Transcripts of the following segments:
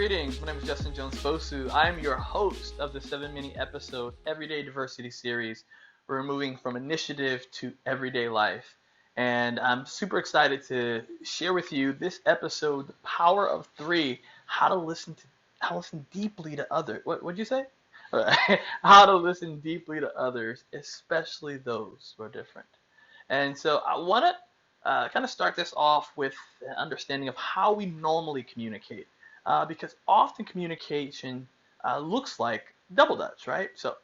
Greetings. My name is Justin Jones Bosu. I am your host of the 7-mini episode Everyday Diversity series. We're moving from initiative to everyday life. And I'm super excited to share with you this episode, The Power of Three, how to listen deeply to others. What'd you say? How to listen deeply to others, especially those who are different. And so I want to kind of start this off with an understanding of how we normally communicate, because often communication looks like double dutch, right? So,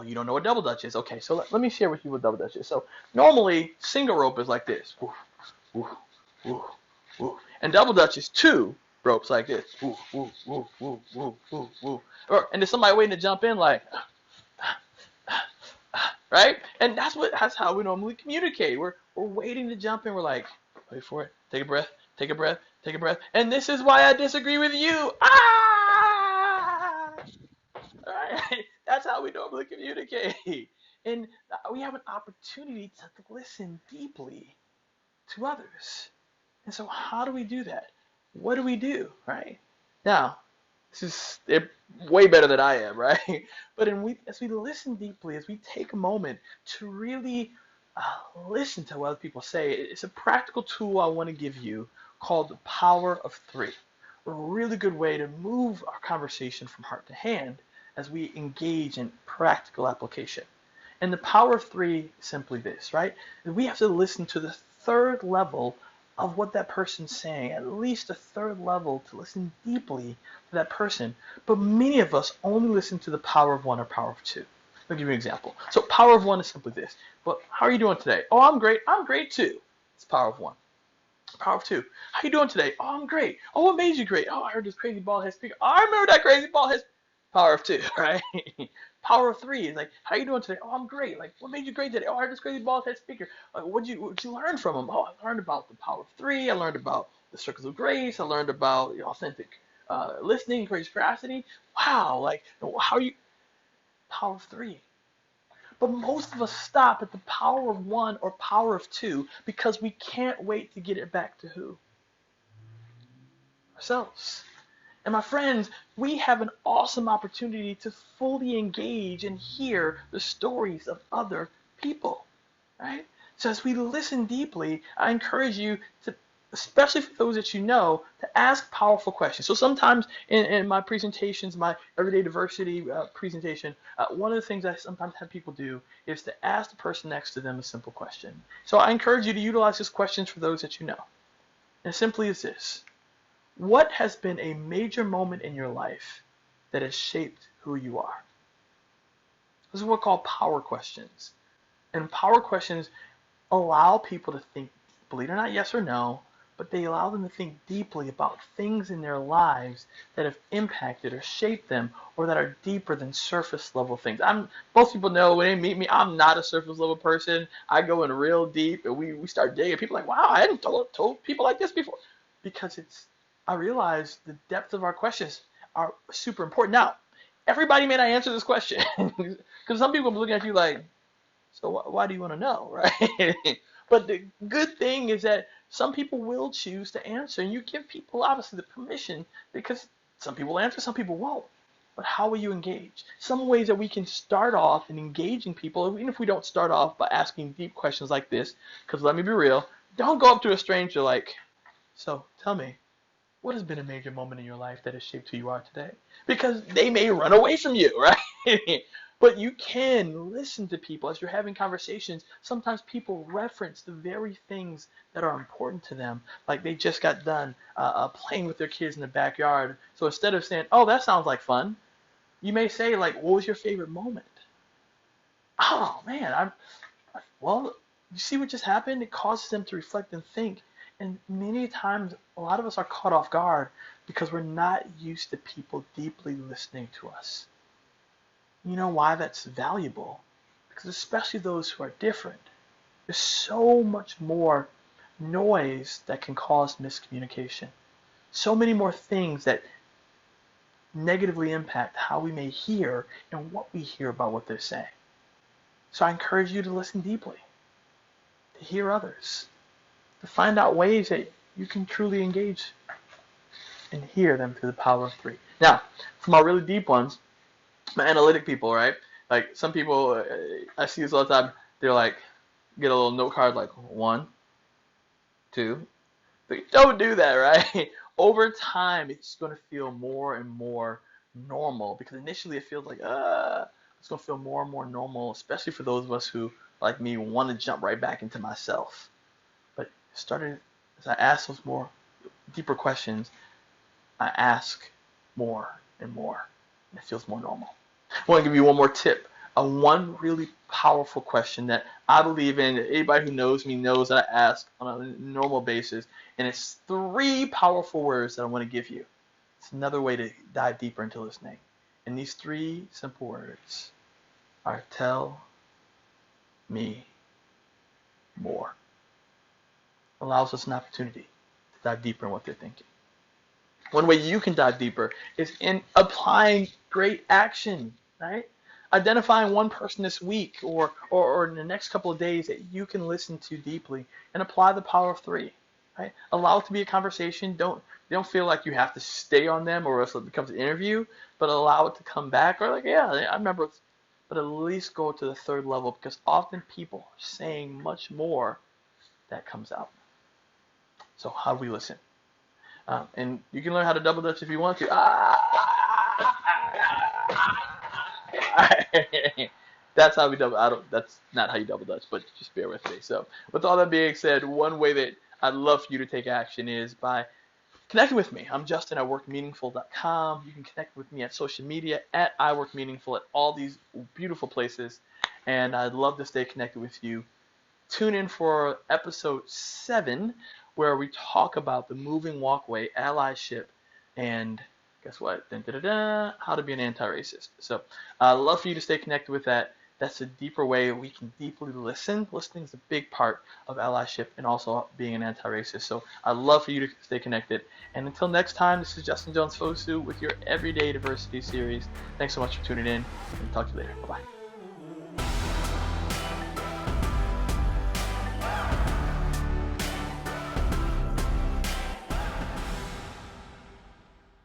you don't know what double dutch is? Okay, so let me share with you what double dutch is. So normally single rope is like this, woo, woo, woo, woo, and double dutch is two ropes like this, woo, woo, woo, woo, woo, woo, woo, and there's somebody waiting to jump in like right? And that's how we normally communicate. We're waiting to jump in. We're like, wait for it. Take a breath. Take a breath. Take a breath. And this is why I disagree with you. Ah! All right. That's how we normally communicate. And we have an opportunity to listen deeply to others. And so how do we do that? What do we do, right? Now, this is way better than I am, right? But as we listen deeply, as we take a moment to really listen to what other people say, it's a practical tool I want to give you called the power of three. A really good way to move our conversation from heart to hand as we engage in practical application. And the power of three is simply this, right? We have to listen to the third level of what that person's saying, at least a third level to listen deeply to that person. But many of us only listen to the power of one or power of two. I'll give you an example. So power of one is simply this. But how are you doing today? Oh, I'm great. I'm great too. It's power of one. Power of two. How you doing today? Oh, I'm great. Oh, what made you great? Oh, I heard this crazy bald head speaker. Oh, I remember that crazy bald head. Power of two, right? Power of three is like, how you doing today? Oh, I'm great. Like, what made you great today? Oh, I heard this crazy bald head speaker. Like, what'd you learn from him? Oh, I learned about the power of three. I learned about the circles of grace. I learned about authentic listening, courageous curiosity. Wow, like, how are you? Power of three. But most of us stop at the power of one or power of two because we can't wait to get it back to who? Ourselves. And my friends, we have an awesome opportunity to fully engage and hear the stories of other people, right? So as we listen deeply, I encourage you to, especially for those that you know, to ask powerful questions. So sometimes in my presentations, my everyday diversity presentation, one of the things I sometimes have people do is to ask the person next to them a simple question. So I encourage you to utilize these questions for those that you know. And simply is this: what has been a major moment in your life that has shaped who you are? This is what we call power questions. And power questions allow people to think, believe it or not, yes or no, but they allow them to think deeply about things in their lives that have impacted or shaped them or that are deeper than surface level things. Most people know when they meet me, I'm not a surface level person. I go in real deep and we start digging. People are like, wow, I hadn't told people like this before. Because I realize the depth of our questions are super important. Now, everybody may not answer this question because some people are looking at you like, so why do you want to know, right? But the good thing is that some people will choose to answer, and you give people obviously the permission because some people will answer, some people won't. But how will you engage? Some ways that we can start off in engaging people, even if we don't start off by asking deep questions like this, because let me be real, don't go up to a stranger like, so tell me, what has been a major moment in your life that has shaped who you are today? Because they may run away from you, right? But you can listen to people as you're having conversations. Sometimes people reference the very things that are important to them, like they just got done playing with their kids in the backyard. So instead of saying, "Oh, that sounds like fun," you may say, "Like, what was your favorite moment?" Oh man, well, you see what just happened? It causes them to reflect and think. And many times, a lot of us are caught off guard because we're not used to people deeply listening to us. You know why that's valuable? Because especially those who are different, there's so much more noise that can cause miscommunication. So many more things that negatively impact how we may hear and what we hear about what they're saying. So I encourage you to listen deeply, to hear others, to find out ways that you can truly engage. and hear them through the power of three. Now, for my really deep ones, my analytic people, right? Like some people, I see this all the time. They're like, get a little note card like 1, 2, 3. Don't do that, right? Over time, it's going to feel more and more normal because initially it feels like, it's going to feel more and more normal, especially for those of us who, like me, want to jump right back into myself. But started as I asked those more deeper questions, I ask more and more, and it feels more normal. I want to give you one more tip. One really powerful question that I believe in. Anybody who knows me knows that I ask on a normal basis, and it's 3 powerful words that I want to give you. It's another way to dive deeper into listening. And these 3 simple words are tell me more. Allows us an opportunity to dive deeper in what they're thinking. One way you can dive deeper is in applying great action, right? Identifying one person this week or in the next couple of days that you can listen to deeply and apply the power of 3, right? Allow it to be a conversation. Don't feel like you have to stay on them or else it becomes an interview, but allow it to come back or like, yeah, I remember, but at least go to the 3rd level because often people are saying much more that comes out. So how do we listen? And you can learn how to double dutch if you want to. That's how we double. That's not how you double dutch, but just bear with me. So, with all that being said, one way that I'd love for you to take action is by connecting with me. I'm Justin at workmeaningful.com. You can connect with me at social media at iWorkMeaningful at all these beautiful places, and I'd love to stay connected with you. Tune in for episode 7, where we talk about the moving walkway, allyship, and guess what? Dun, dun, dun, dun, how to be an anti-racist. So I'd love for you to stay connected with that. That's a deeper way we can deeply listen. Listening is a big part of allyship and also being an anti-racist. So I'd love for you to stay connected. And until next time, this is Justin Jones Fosu with your Everyday Diversity series. Thanks so much for tuning in, and talk to you later. Bye-bye.